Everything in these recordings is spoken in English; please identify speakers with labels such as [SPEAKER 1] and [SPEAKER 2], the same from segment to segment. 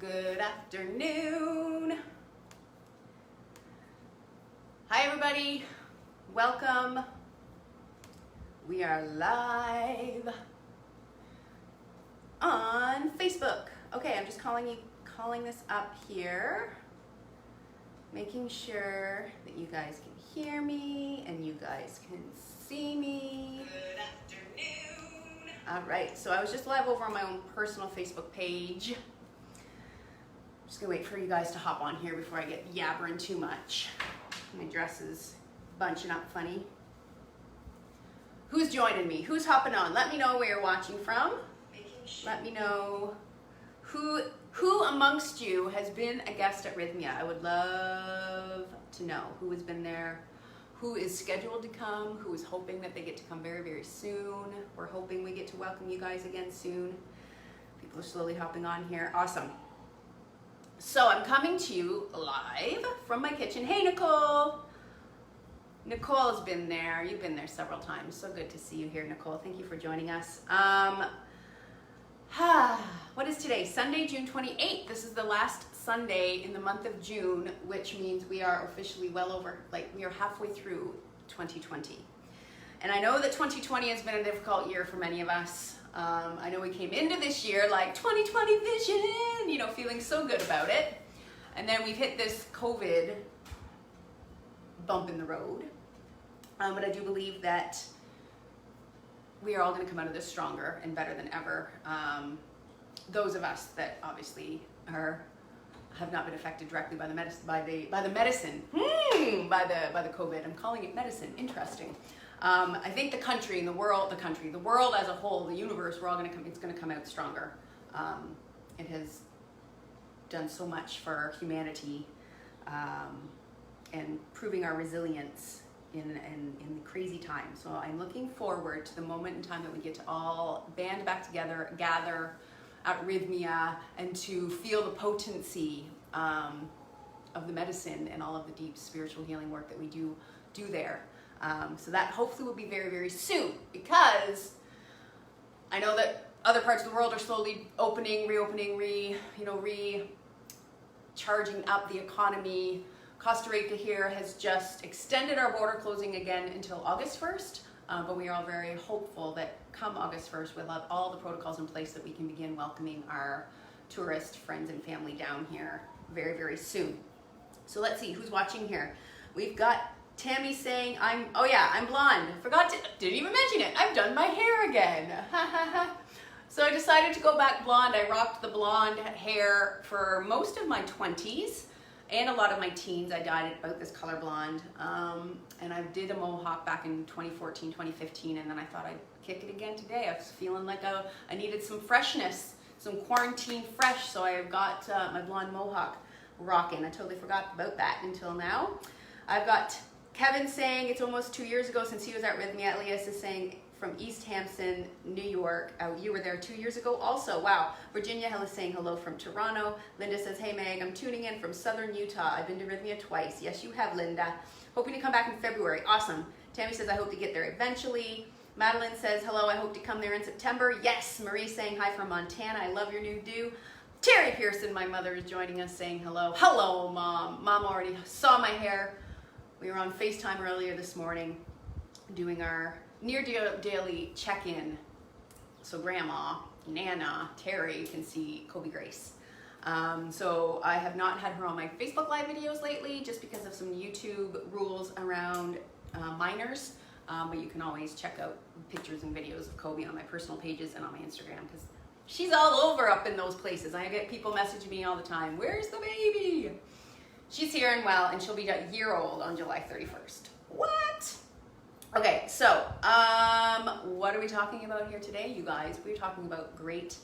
[SPEAKER 1] Good afternoon. Hi everybody, welcome. We are live on Facebook. Okay, I'm just calling this up here, making sure that you guys can hear me and you guys can see me. Good afternoon. All right, so I was just live over on my own personal Facebook page. Just gonna wait for you guys to hop on here before I get yabbering too much. My dress is bunching up funny. Who's joining me? Who's hopping on? Let me know where you're watching from. Let me know who amongst you has been a guest at Rythmia. I would love to know who has been there, who is scheduled to come, who is hoping that they get to come very, very soon. We're hoping we get to welcome you guys again soon. People are slowly hopping on here. Awesome. So I'm coming to you live from my kitchen. Hey, Nicole. Nicole has been there. You've been there several times. So good to see you here, Nicole. Thank you for joining us. What is today? Sunday, June 28th. This is the last Sunday in the month of June, which means we are officially we are halfway through 2020. And I know that 2020 has been a difficult year for many of us. I know we came into this year like 2020 vision, feeling so good about it. And then we've hit this COVID bump in the road. But I do believe that we are all going to come out of this stronger and better than ever. Those of us that obviously have not been affected directly by the medicine, by the COVID. I'm calling it medicine. Interesting. I think the country and the world as a whole, the universe, it's going to come out stronger. It has done so much for humanity and proving our resilience in the crazy times. So I'm looking forward to the moment in time that we get to all band back together, gather at Rythmia, and to feel the potency of the medicine and all of the deep spiritual healing work that we do there. So that hopefully will be very, very soon, because I know that other parts of the world are slowly reopening, recharging up the economy. Costa Rica here has just extended our border closing again until August 1st, but we are all very hopeful that come August 1st, we'll have all the protocols in place that we can begin welcoming our tourist friends and family down here very, very soon. So let's see who's watching here. We've got Tammy saying, I'm blonde. Didn't even mention it. I've done my hair again. So I decided to go back blonde. I rocked the blonde hair for most of my 20s and a lot of my teens. I dyed it about this color blonde. And I did a mohawk back in 2014, 2015, and then I thought I'd kick it again today. I was feeling like I needed some freshness, some quarantine fresh, so I've got my blonde mohawk rocking. I totally forgot about that until now. I've got Kevin saying it's almost 2 years ago since he was at Rythmia. Elias is saying from East Hampton, New York. You were there 2 years ago also. Wow. Virginia Hill is saying hello from Toronto. Linda says, hey Meg, I'm tuning in from Southern Utah. I've been to Rythmia twice. Yes, you have, Linda. Hoping to come back in February. Awesome. Tammy says, I hope to get there eventually. Madeline says, hello, I hope to come there in September. Yes. Marie saying hi from Montana. I love your new do. Terry Pearson, my mother, is joining us saying hello. Hello, Mom. Mom already saw my hair. We were on FaceTime earlier this morning doing our near daily check-in. So Grandma, Nana, Terry can see Kobe Grace. So I have not had her on my Facebook Live videos lately just because of some YouTube rules around minors. But you can always check out pictures and videos of Kobe on my personal pages and on my Instagram because she's all over up in those places. I get people messaging me all the time, where's the baby? She's here and well, and she'll be a year old on July 31st. What? Okay, so what are we talking about here today, you guys? We're talking about great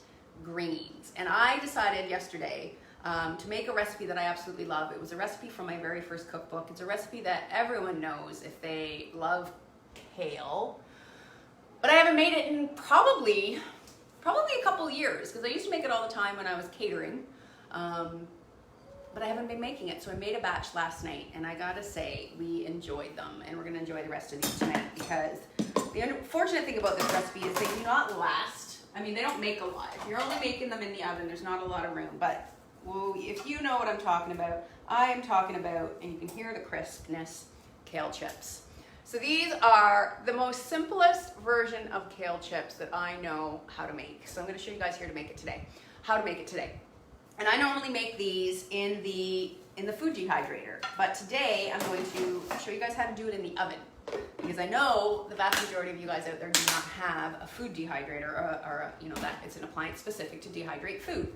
[SPEAKER 1] greens. And I decided yesterday to make a recipe that I absolutely love. It was a recipe from my very first cookbook. It's a recipe that everyone knows if they love kale. But I haven't made it in probably a couple years, because I used to make it all the time when I was catering. But I haven't been making it, so I made a batch last night, and I gotta say, we enjoyed them, and we're gonna enjoy the rest of these tonight, because the unfortunate thing about this recipe is they do not last. I mean, they don't make a lot. If you're only making them in the oven, there's not a lot of room, but Well, if you know what I'm talking about, I am talking about, and you can hear the crispness, kale chips. So these are the most simplest version of kale chips that I know how to make. So I'm going to show you guys here to make it today, how to make it today. And I normally make these in the food dehydrator, but today I'm going to show you guys how to do it in the oven, because I know the vast majority of you guys out there do not have a food dehydrator or that it's an appliance specific to dehydrate food.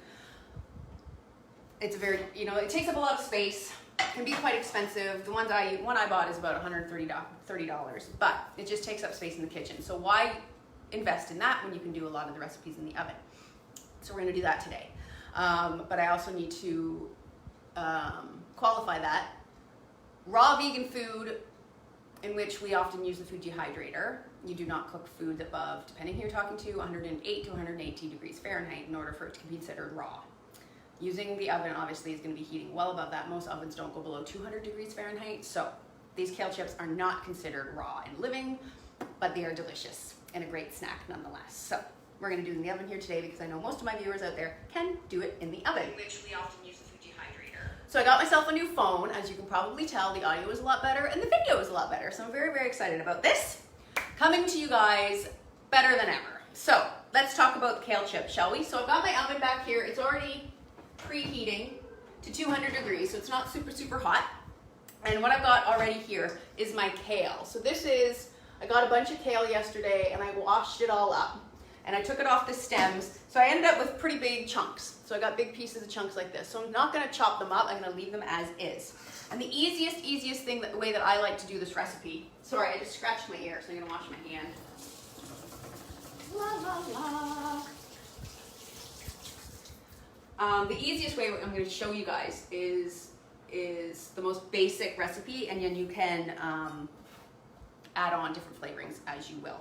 [SPEAKER 1] It's very, it takes up a lot of space, can be quite expensive. The one I bought is about $130, but it just takes up space in the kitchen. So why invest in that when you can do a lot of the recipes in the oven? So we're going to do that today. But I also need to qualify that. Raw vegan food, in which we often use the food dehydrator, you do not cook foods above, depending who you're talking to, 108 to 118 degrees Fahrenheit in order for it to be considered raw. Using the oven obviously is going to be heating well above that. Most ovens don't go below 200 degrees Fahrenheit. So these kale chips are not considered raw and living, but they are delicious and a great snack nonetheless. So we're going to do it in the oven here today because I know most of my viewers out there can do it in the oven, which we often use the food dehydrator. So I got myself a new phone. As you can probably tell, the audio is a lot better and the video is a lot better. So I'm very, very excited about this. Coming to you guys better than ever. So let's talk about the kale chips, shall we? So I've got my oven back here. It's already preheating to 200 degrees, so it's not super, super hot. And what I've got already here is my kale. So I got a bunch of kale yesterday and I washed it all up. And I took it off the stems, so I ended up with pretty big chunks. So I got big pieces of chunks like this. So I'm not gonna chop them up, I'm gonna leave them as is. And the easiest thing, the way that I like to do this recipe, sorry, I just scratched my ear, so I'm gonna wash my hand. La la la. The easiest way I'm gonna show you guys is the most basic recipe, and then you can add on different flavorings as you will.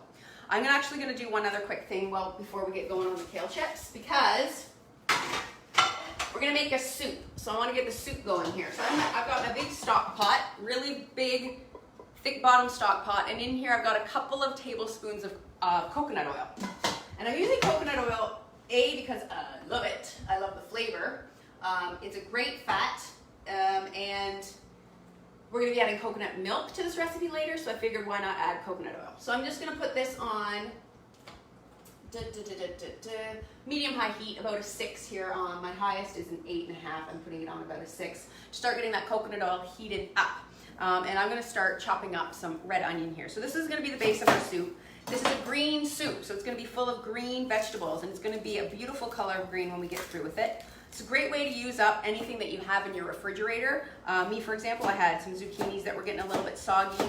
[SPEAKER 1] I'm actually going to do one other quick thing before we get going on the kale chips, because we're going to make a soup. So I want to get the soup going here. So I've got my big stock pot, really big, thick bottom stock pot, and in here I've got a couple of tablespoons of coconut oil. And I'm using coconut oil, because I love it. I love the flavor. It's a great fat, and we're going to be adding coconut milk to this recipe later, so I figured why not add coconut oil. So I'm just going to put this on medium-high heat, about a 6 here. My highest is an 8.5. I'm putting it on about a 6. Start getting that coconut oil heated up. And I'm going to start chopping up some red onion here. So this is going to be the base of our soup. This is a green soup, so it's going to be full of green vegetables, and it's going to be a beautiful color of green when we get through with it. It's a great way to use up anything that you have in your refrigerator. Me, for example, I had some zucchinis that were getting a little bit soggy.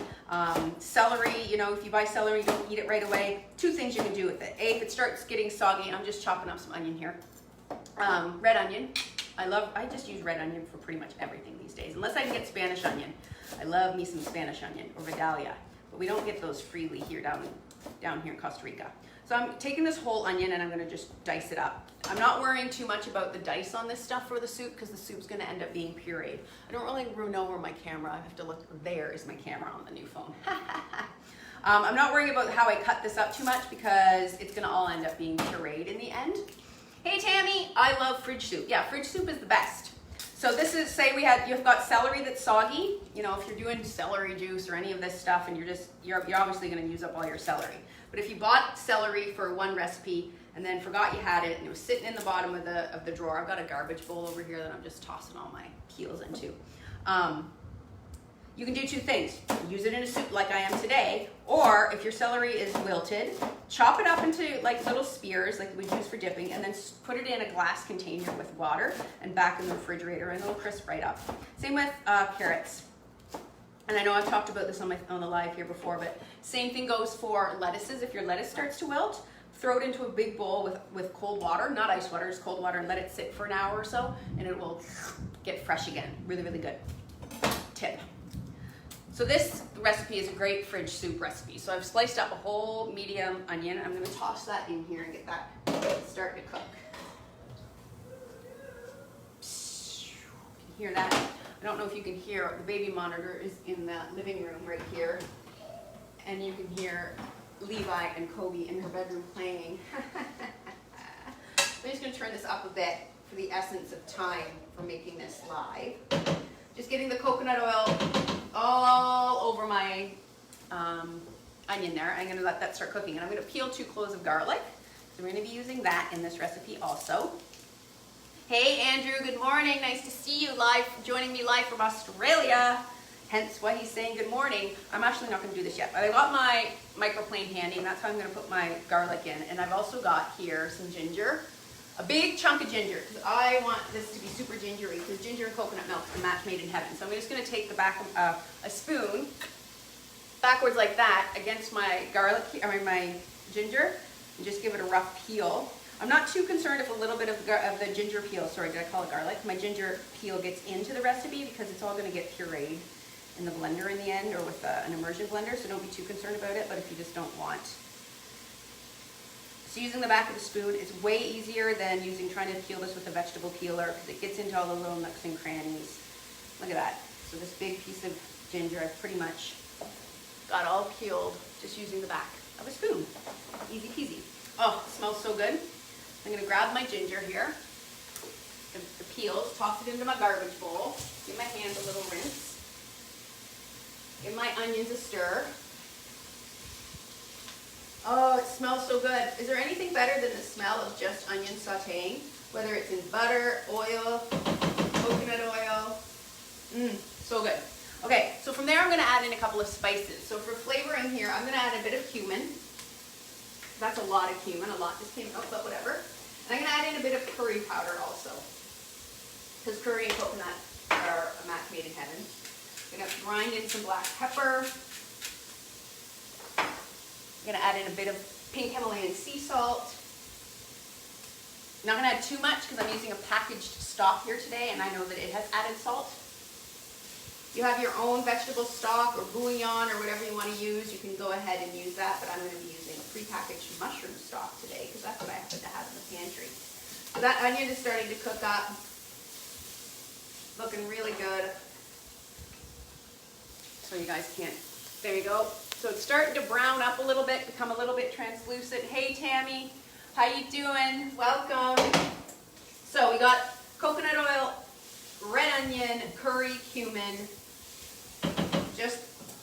[SPEAKER 1] Celery, if you buy celery, don't eat it right away. 2 things you can do with it. A, if it starts getting soggy, I'm just chopping up some onion here. Red onion. I just use red onion for pretty much everything these days, unless I can get Spanish onion. I love me some Spanish onion or Vidalia, but we don't get those freely here down here in Costa Rica. So I'm taking this whole onion and I'm gonna just dice it up. I'm not worrying too much about the dice on this stuff for the soup because the soup's gonna end up being pureed. I don't really know where my camera, I have to look, there is my camera on the new phone. I'm not worrying about how I cut this up too much because it's gonna all end up being pureed in the end. Hey Tammy, I love fridge soup. Yeah, fridge soup is the best. So this is, say you've got celery that's soggy. If you're doing celery juice or any of this stuff, and you're obviously gonna use up all your celery. But if you bought celery for one recipe and then forgot you had it and it was sitting in the bottom of the drawer, I've got a garbage bowl over here that I'm just tossing all my peels into. You can do 2 things. Use it in a soup like I am today, or if your celery is wilted, chop it up into like little spears like we use for dipping, and then put it in a glass container with water and back in the refrigerator, and it'll crisp right up. Same with carrots. And I know I've talked about this on the live here before, but same thing goes for lettuces. If your lettuce starts to wilt, throw it into a big bowl with cold water, not ice water, just cold water, and let it sit for an hour or so, and it will get fresh again. Really, really good tip. So this recipe is a great fridge soup recipe. So I've sliced up a whole medium onion. I'm going to toss that in here and get that starting to cook. Can you hear that? I don't know if you can hear, the baby monitor is in the living room right here. And you can hear Levi and Kobe in her bedroom playing. I'm just going to turn this up a bit. for the essence of time for making this live. Just getting the coconut oil all over my onion there. I'm gonna let that start cooking, and I'm gonna peel 2 cloves of garlic. So we're gonna be using that in this recipe also. Hey Andrew, good morning. Nice to see you live, joining me live from Australia. Hence why he's saying good morning. I'm actually not gonna do this yet, but I got my microplane handy, and that's how I'm gonna put my garlic in. And I've also got here some ginger, a big chunk of ginger, because I want this to be super gingery, because ginger and coconut milk is a match made in heaven. So I'm just gonna take the back of a spoon, backwards like that, against my garlic, my ginger, and just give it a rough peel. I'm not too concerned if a little bit of the ginger peel, sorry, did I call it garlic? My ginger peel gets into the recipe, because it's all gonna get pureed in the blender in the end, or with an immersion blender, so don't be too concerned about it, but if you just don't want. So using the back of the spoon is way easier than trying to peel this with a vegetable peeler, because it gets into all the little nooks and crannies. Look at that. So this big piece of ginger I've pretty much got all peeled just using the back of a spoon. Easy peasy. Oh, it smells so good. I'm gonna grab my ginger here, the peels, toss it into my garbage bowl, give my hands a little rinse, give my onions a stir. Oh, it smells so good. Is there anything better than the smell of just onion sauteing? Whether it's in butter, oil, coconut oil. So good. Okay, so from there I'm gonna add in a couple of spices. So for flavoring here, I'm gonna add a bit of cumin. That's a lot of cumin, a lot just came out, but whatever. And I'm gonna add in a bit of curry powder also, because curry and coconut are a match made in heaven. I'm gonna grind in some black pepper. I'm gonna add in a bit of pink Himalayan sea salt. I'm not gonna add too much, because I'm using a packaged stock here today, and I know that it has added salt. You have your own vegetable stock or bouillon or whatever you want to use, you can go ahead and use that, but I'm going to be using a prepackaged mushroom stock today, because that's what I happen to have in the pantry. So that onion is starting to cook up, looking really good. So you guys can't, there you go. So it's starting to brown up a little bit, become a little bit translucent. Hey Tammy, how you doing? Welcome. So we got coconut oil, red onion, curry, cumin, just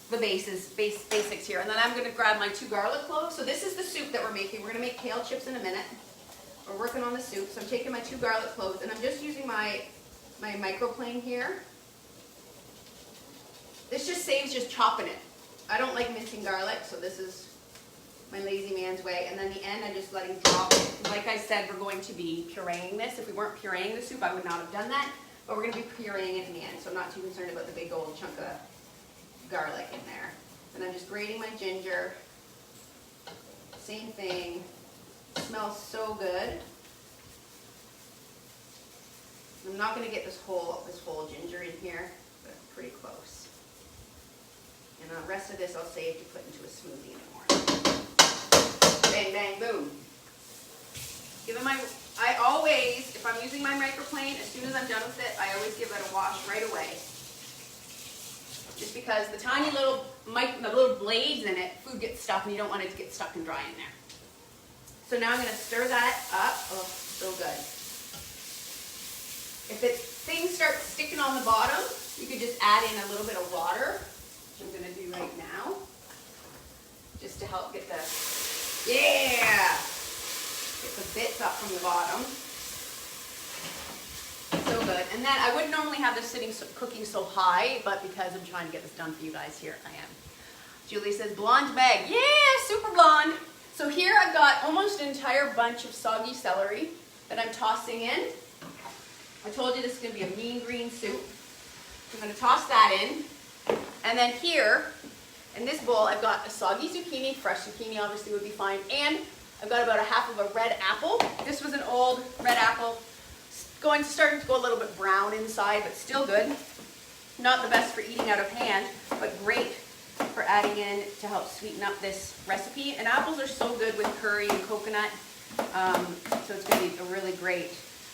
[SPEAKER 1] the basics here. And then I'm gonna grab my 2 garlic cloves. So this is the soup that we're making. We're gonna make kale chips in a minute. We're working on the soup. So I'm taking my 2 garlic cloves, and I'm just using my microplane here. This just saves just chopping it. I don't like mincing garlic, so this is my lazy man's way. And then the end, I'm just letting drop it. Like I said, we're going to be pureeing this. If we weren't pureeing the soup, I would not have done that. But we're going to be pureeing it in the end, so I'm not too concerned about the big old chunk of garlic in there. And I'm just grating my ginger. Same thing. It smells so good. I'm not going to get this whole ginger in here, but pretty close. And the rest of this I'll save to put into a smoothie in the morning. Bang, bang, boom. I always, if I'm using my microplane, as soon as I'm done with it, I always give it a wash right away. Just because the tiny little blades in it, food gets stuck, and you don't want it to get stuck and dry in there. So now I'm going to stir that up. Oh, so good. If things start sticking on the bottom, you could just add in a little bit of water, which I'm going to do right now, just to help get the, get the bits up from the bottom. So good. And then I wouldn't normally have this cooking so high, but because I'm trying to get this done for you guys, here I am. Julie says, blonde Meg. Yeah, super blonde. So here I've got almost an entire bunch of soggy celery that I'm tossing in. I told you this is going to be a mean green soup. I'm going to toss that in. And then here, in this bowl, I've got a soggy zucchini. Fresh zucchini obviously would be fine. And I've got about a half of a red apple. This was an old red apple. Starting to go a little bit brown inside, but still good. Not the best for eating out of hand, but great for adding in to help sweeten up this recipe. And apples are so good with curry and coconut, so it's going to be a really great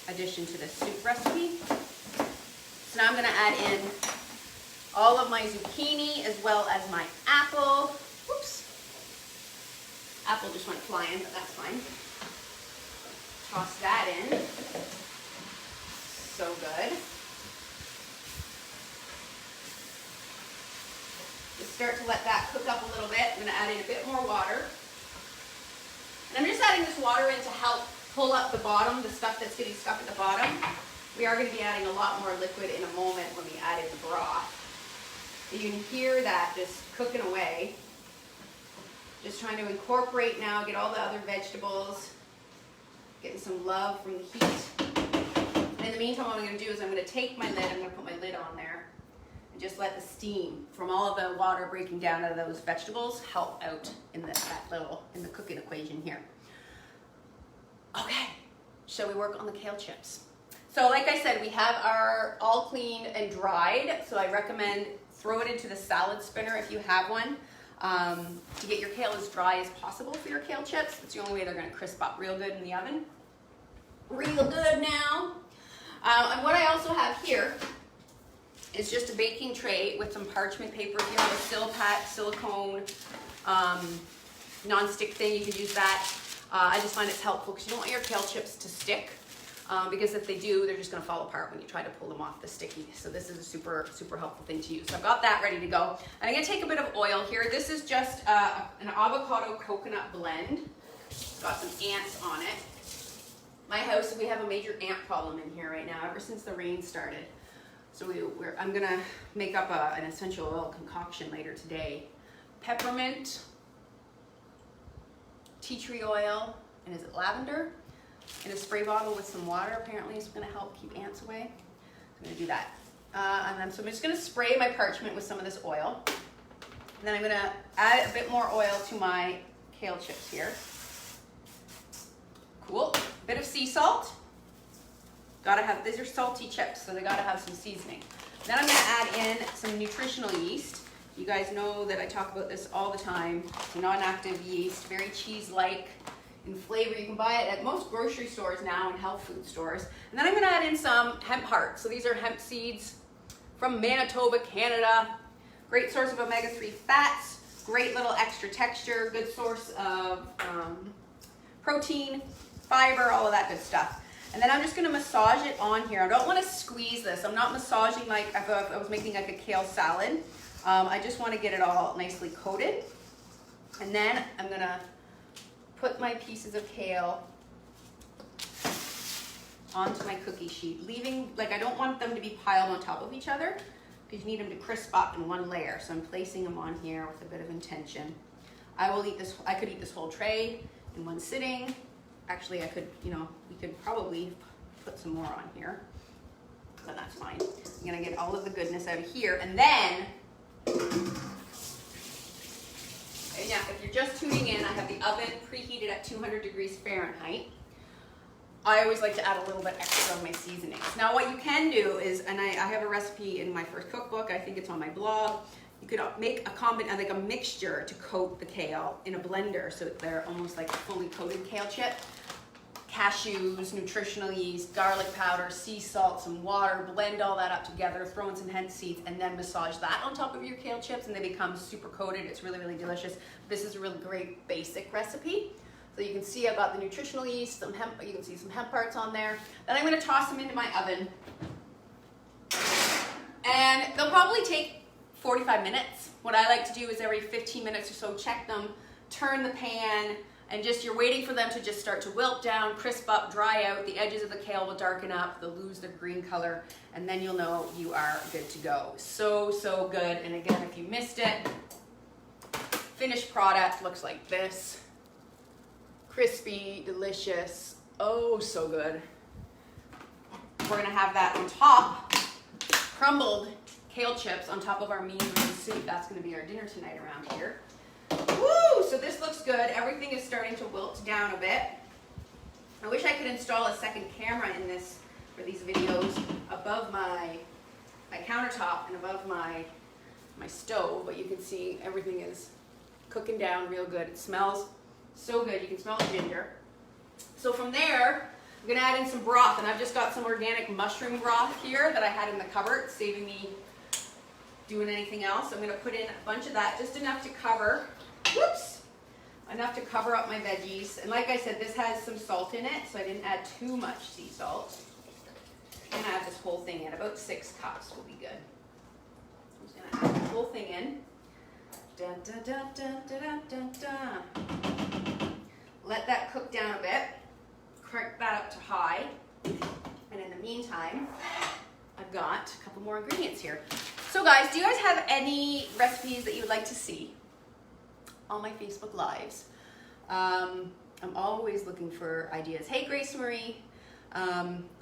[SPEAKER 1] addition to this soup recipe. So now I'm going to add in all of my zucchini as well as my apple. Whoops. Apple just went flying, but that's fine. Toss that in. so good. Just start to let that cook up a little bit. I'm going to add in a bit more water. And I'm just adding this water in to help pull up the bottom, the stuff that's getting stuck at the bottom. We are going to be adding a lot more liquid in a moment when we add in the broth. You can hear that just cooking away. Just trying to incorporate now, get all the other vegetables, getting some love from the heat. And in the meantime, what I'm going to do is I'm going to take my lid, I'm going to put my lid on there, and just let the steam from all of the water breaking down out of those vegetables help out in the cooking equation here. Okay, shall we work on the kale chips? So like I said, we have our all cleaned and dried, so I recommend throw it into the salad spinner if you have one. To get your kale as dry as possible for your kale chips. It's the only way they're going to crisp up real good in the oven. Real good now. And what I also have here is just a baking tray with some parchment paper. If you have a Silpat, silicone, non-stick thing, you can use that. I just find it's helpful because you don't want your kale chips to stick. Because if they do, they're just going to fall apart when you try to pull them off the sticky. So this is a super, super helpful thing to use. So I've got that ready to go. And I'm going to take a bit of oil here. This is just an avocado coconut blend. It's got some ants on it. My house, we have a major ant problem in here right now, ever since the rain started. So I'm going to make up an essential oil concoction later today. Peppermint, tea tree oil, and is it lavender? In a spray bottle with some water, apparently is going to help keep ants away. I'm going to do that. So I'm just going to spray my parchment with some of this oil. And then I'm going to add a bit more oil to my kale chips here. Cool. A bit of sea salt. These are salty chips, so they got to have some seasoning. Then I'm going to add in some nutritional yeast. You guys know that I talk about this all the time. It's a non-active yeast, very cheese-like in flavor. You can buy it at most grocery stores now and health food stores. And then I'm going to add in some hemp hearts. So these are hemp seeds from Manitoba, Canada. Great source of omega-3 fats, great little extra texture, good source of protein, fiber, all of that good stuff. And then I'm just going to massage it on here. I don't want to squeeze this. I'm not massaging like if I was making like a kale salad. I just want to get it all nicely coated. And then I'm going to put my pieces of kale onto my cookie sheet, leaving, I don't want them to be piled on top of each other because you need them to crisp up in one layer. So I'm placing them on here with a bit of intention. I could eat this whole tray in one sitting. Actually, we could probably put some more on here, but that's fine. I'm gonna get all of the goodness out of here, and then, yeah, if you're just tuning in, I have the oven preheated at 200 degrees Fahrenheit. I always like to add a little bit extra of my seasonings. Now what you can do is, and I have a recipe in my first cookbook, I think it's on my blog, you could make a mixture to coat the kale in a blender so that they're almost like a fully coated kale chip. Cashews, nutritional yeast, garlic powder, sea salt, some water, blend all that up together, throw in some hemp seeds, and then massage that on top of your kale chips, and they become super coated. It's really, really delicious. This is a really great basic recipe. So you can see I've got the nutritional yeast, some hemp, you can see some hemp parts on there. Then I'm gonna toss them into my oven. And they'll probably take 45 minutes. What I like to do is every 15 minutes or so, check them, turn the pan, and you're waiting for them to just start to wilt down, crisp up, dry out. The edges of the kale will darken up, they'll lose their green color, and then you'll know you are good to go. So, so good. And again, if you missed it, finished product looks like this. Crispy, delicious, oh so good. We're gonna have that on top, crumbled kale chips on top of our mean green soup. That's gonna be our dinner tonight around here. Woo! So this looks good. Everything is starting to wilt down a bit. I wish I could install a second camera in this for these videos above my countertop and above my stove, but you can see everything is cooking down real good. It smells so good. You can smell the ginger. So from there, I'm gonna add in some broth, and I've just got some organic mushroom broth here that I had in the cupboard, saving me doing anything else. I'm gonna put in a bunch of that, just enough to cover, enough to cover up my veggies. And like I said, this has some salt in it, so I didn't add too much sea salt. I'm gonna add this whole thing in. About 6 cups will be good. I'm just gonna add the whole thing in. Dun, dun, dun, dun, dun, dun, dun. Let that cook down a bit. Crank that up to high. And in the meantime, I've got a couple more ingredients here. So guys, do you guys have any recipes that you would like to see on my Facebook Lives? I'm always looking for ideas. Hey, Grace Marie.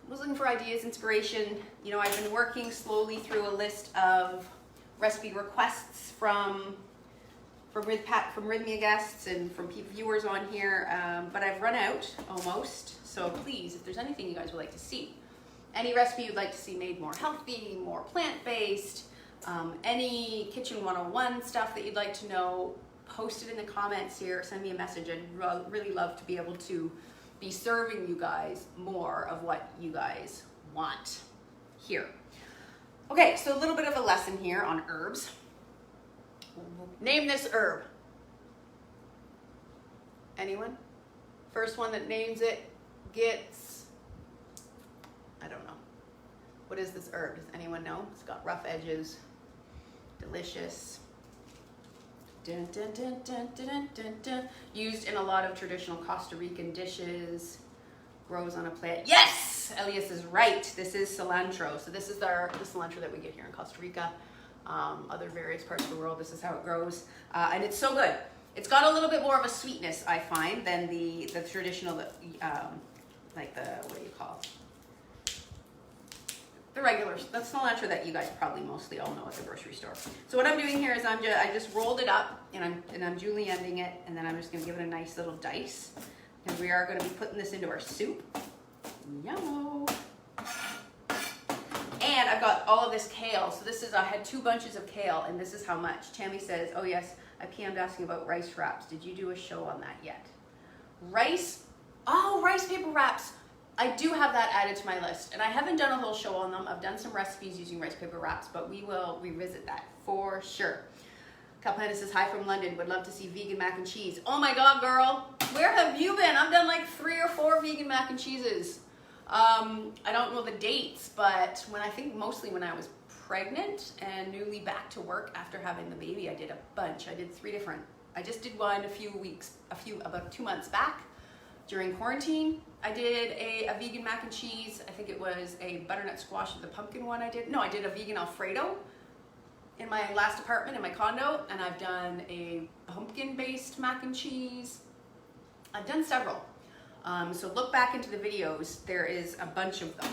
[SPEAKER 1] Was looking for ideas, inspiration. You know, I've been working slowly through a list of recipe requests from Rythmia guests and from viewers on here, but I've run out almost. So please, if there's anything you guys would like to see, any recipe you'd like to see made more healthy, more plant-based, any Kitchen 101 stuff that you'd like to know, post it in the comments here, send me a message. I'd really love to be able to be serving you guys more of what you guys want here. Okay, so a little bit of a lesson here on herbs. Name this herb. Anyone? First one that names it gets, I don't know. What is this herb? Does anyone know? It's got rough edges. Delicious. Dun, dun, dun, dun, dun, dun, dun. Used in a lot of traditional Costa Rican dishes. Grows on a plant. Yes! Elias is right. This is cilantro. So this is the cilantro that we get here in Costa Rica. Other various parts of the world, this is how it grows. And it's so good. It's got a little bit more of a sweetness, I find, than the traditional, like the, what do you call it? The regular, the cilantro that you guys probably mostly all know at the grocery store. So what I'm doing here is I just rolled it up and I'm julienning it, and then I'm just gonna give it a nice little dice. And we are gonna be putting this into our soup. Yummo. And I've got all of this kale. So this is, I had 2 bunches of kale, and this is how much. Tammy says, oh yes, I PM'd asking about rice wraps. Did you do a show on that yet? Rice paper wraps. I do have that added to my list, and I haven't done a whole show on them. I've done some recipes using rice paper wraps, but we will revisit that for sure. Calpana says, hi from London, would love to see vegan mac and cheese. Oh my God, girl, where have you been? I've done like 3 or 4 vegan mac and cheeses. I don't know the dates, but mostly when I was pregnant and newly back to work after having the baby, I did a bunch. I did 3 different. I just did one about 2 months back during quarantine. I did a vegan mac and cheese. I think it was a butternut squash with the pumpkin one I did. No, I did a vegan Alfredo in my last apartment in my condo, and I've done a pumpkin-based mac and cheese. I've done several. So look back into the videos. There is a bunch of them.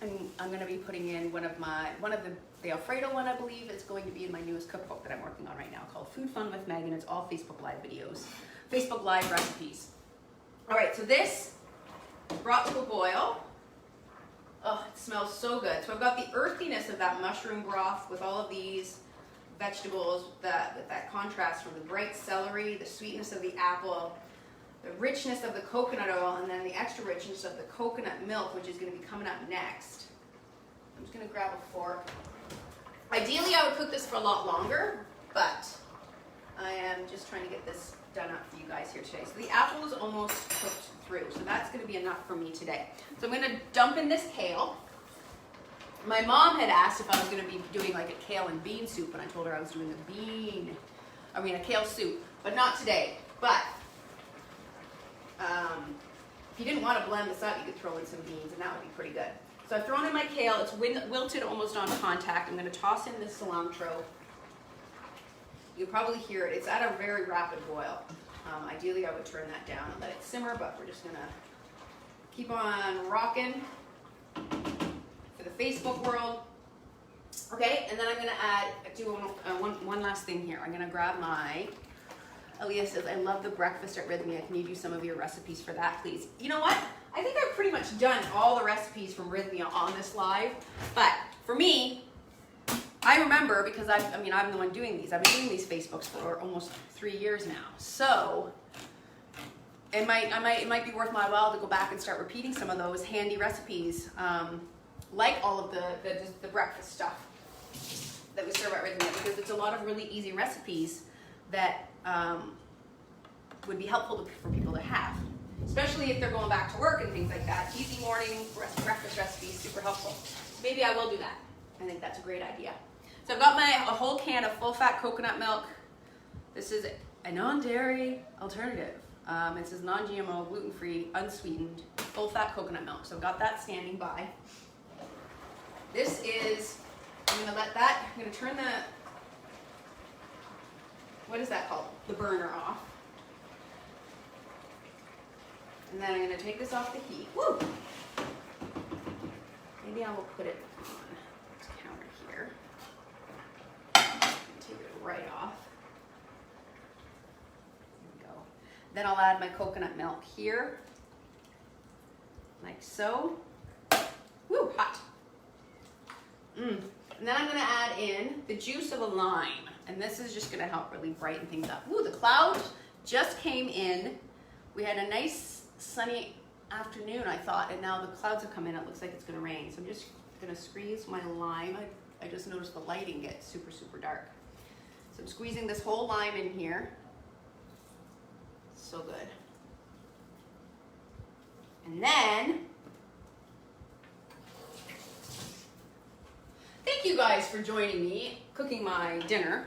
[SPEAKER 1] And I'm going to be putting in one of the Alfredo one, I believe, is going to be in my newest cookbook that I'm working on right now called Food Fun with Meg, and it's all Facebook Live videos, Facebook Live recipes. All right, so this brought to a boil. Oh, it smells so good. So I've got the earthiness of that mushroom broth with all of these vegetables, with that contrast from the bright celery, the sweetness of the apple, the richness of the coconut oil, and then the extra richness of the coconut milk, which is going to be coming up next. I'm just going to grab a fork. Ideally, I would cook this for a lot longer, but I am just trying to get this done up for you guys here today. So the apple is almost cooked through, so that's going to be enough for me today. So I'm going to dump in this kale. My mom had asked if I was going to be doing like a kale and bean soup, and I told her I was doing a kale soup, but not today. But if you didn't want to blend this up, you could throw in some beans, and that would be pretty good. So I've thrown in my kale. It's wilted almost on contact. I'm going to toss in this cilantro. You'll probably hear it. It's at a very rapid boil. Ideally, I would turn that down and let it simmer, but we're just going to keep on rocking for the Facebook world. Okay, and then I'm going to do one last thing here. I'm going to grab my... Elias says, I love the breakfast at Rythmia. Can you do some of your recipes for that, please? You know what? I think I've pretty much done all the recipes from Rythmia on this live. But for me, I remember, because I'm the one doing these. I've been doing these Facebooks for almost 3 years now. So it might be worth my while to go back and start repeating some of those handy recipes, like all of the breakfast stuff that we serve at Rythmia, because it's a lot of really easy recipes that would be helpful for people to have. especially if they're going back to work and things like that. Easy morning breakfast recipe, super helpful. Maybe I will do that. I think that's a great idea. So I've got a whole can of full-fat coconut milk. This is a non-dairy alternative. It says non-GMO, gluten-free, unsweetened, full-fat coconut milk. So I've got that standing by. This is, I'm gonna turn the, what is that called? The burner off. And then I'm gonna take this off the heat. Woo! Maybe I will put it on this counter here. Take it right off. Then I'll add my coconut milk here, like so. Woo, hot. And then I'm gonna add in the juice of a lime. And this is just gonna help really brighten things up. Woo, the clouds just came in. We had a nice sunny afternoon, I thought, and now the clouds have come in. It looks like it's gonna rain. So I'm just gonna squeeze my lime. I just noticed the lighting gets super, super dark. So I'm squeezing this whole lime in here. So good. And then, thank you guys for joining me cooking my dinner.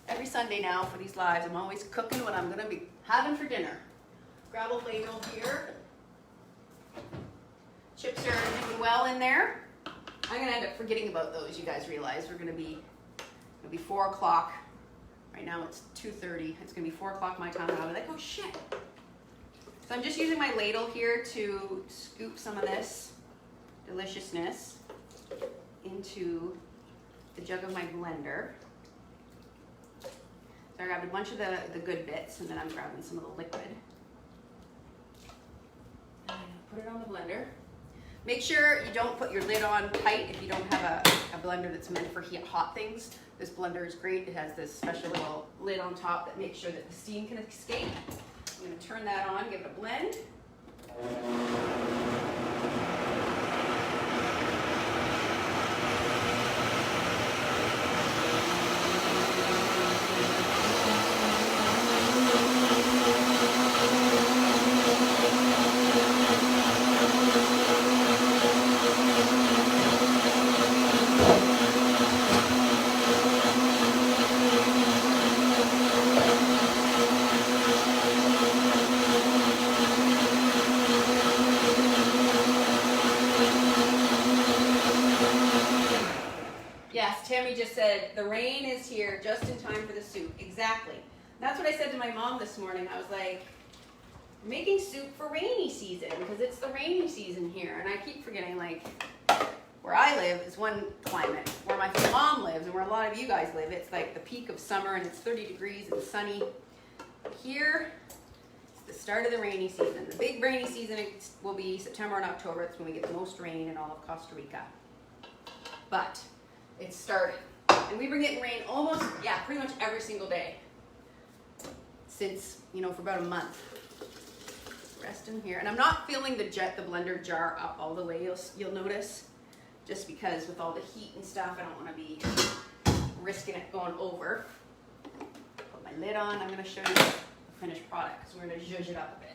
[SPEAKER 1] Every Sunday now for these lives, I'm always cooking what I'm gonna be having for dinner. Grab a ladle here. Chips are doing well in there. I'm gonna end up forgetting about those, you guys realize. It'll be 4 o'clock. Right now it's 2:30. It's gonna be 4 o'clock my time, and I'll be like, oh shit. So I'm just using my ladle here to scoop some of this deliciousness into the jug of my blender. So I grabbed a bunch of the good bits, and then I'm grabbing some of the liquid. And I'm gonna put it on the blender. Make sure you don't put your lid on tight if you don't have a blender that's meant for hot things. This blender is great. It has this special little lid on top that makes sure that the steam can escape. I'm going to turn that on, give it a blend. The rain is here just in time for the soup. Exactly. That's what I said to my mom this morning. I was like, making soup for rainy season because it's the rainy season here. And I keep forgetting, like, where I live is one climate. Where my mom lives and where a lot of you guys live, it's like the peak of summer and it's 30 degrees and sunny. Here, it's the start of the rainy season. The big rainy season will be September and October. It's when we get the most rain in all of Costa Rica. But it's starting. And we've been getting rain almost, pretty much every single day since, for about a month. Rest in here. And I'm not filling the blender jar up all the way, you'll notice, just because with all the heat and stuff, I don't want to be risking it going over. Put my lid on. I'm going to show you the finished product because we're going to zhuzh it up a bit.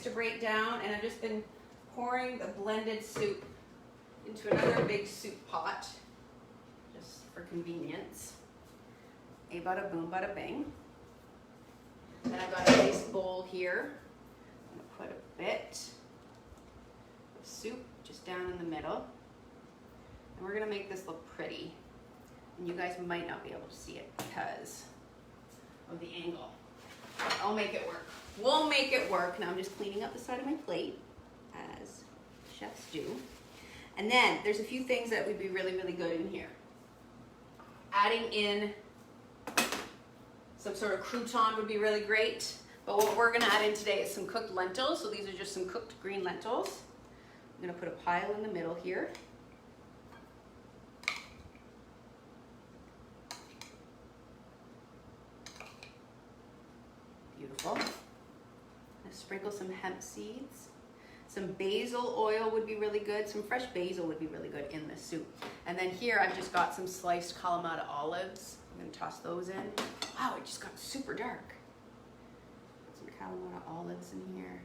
[SPEAKER 1] To break down, and I've just been pouring the blended soup into another big soup pot just for convenience. A bada boom, bada bing. Then I've got a nice bowl here. I'm going to put a bit of soup just down in the middle, and we're going to make this look pretty. And you guys might not be able to see it because of the angle. I'll make it work. We'll make it work. Now I'm just cleaning up the side of my plate, as chefs do. And then there's a few things that would be really, really good in here. Adding in some sort of crouton would be really great. But what we're gonna add in today is some cooked lentils. So these are just some cooked green lentils. I'm gonna put a pile in the middle here. Beautiful. Sprinkle some hemp seeds. Some basil oil would be really good. Some fresh basil would be really good in this soup. And then here I've just got some sliced Kalamata olives. I'm gonna toss those in. Wow, it just got super dark. Some Kalamata olives in here.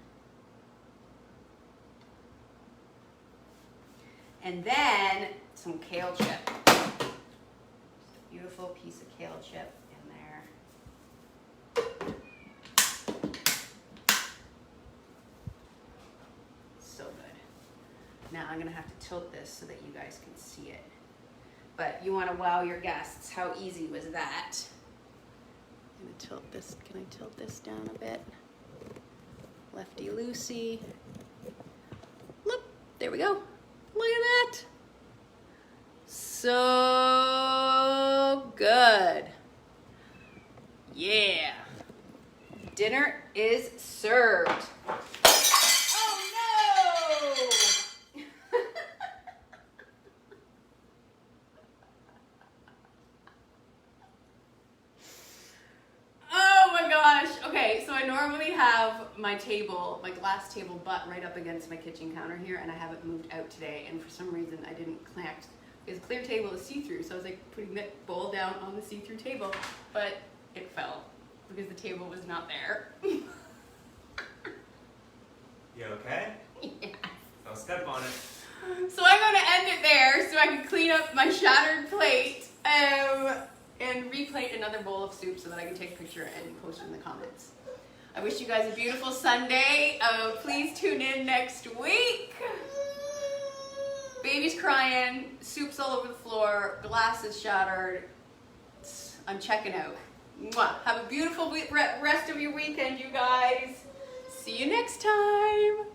[SPEAKER 1] And then some kale chip. Just a beautiful piece of kale chip in there. Now I'm gonna have to tilt this so that you guys can see it. But you wanna wow your guests. How easy was that? I'm gonna tilt this, can I tilt this down a bit? Lefty loosey. Look, there we go. Look at that. So good. Yeah. Dinner is served. My table, my glass table butt right up against my kitchen counter here, and I have it moved out today, and for some reason I didn't connect because clear table is see-through, so I was like putting that bowl down on the see-through table, but it fell because the table was not there.
[SPEAKER 2] You okay?
[SPEAKER 1] Yes.
[SPEAKER 2] Don't step on it.
[SPEAKER 1] So I'm going to end it there so I can clean up my shattered plate and replate another bowl of soup so that I can take a picture and post it in the comments. I wish you guys a beautiful Sunday. Please tune in next week. Baby's crying, soup's all over the floor, glass is shattered. I'm checking out. Mwah. Have a beautiful rest of your weekend, you guys. See you next time.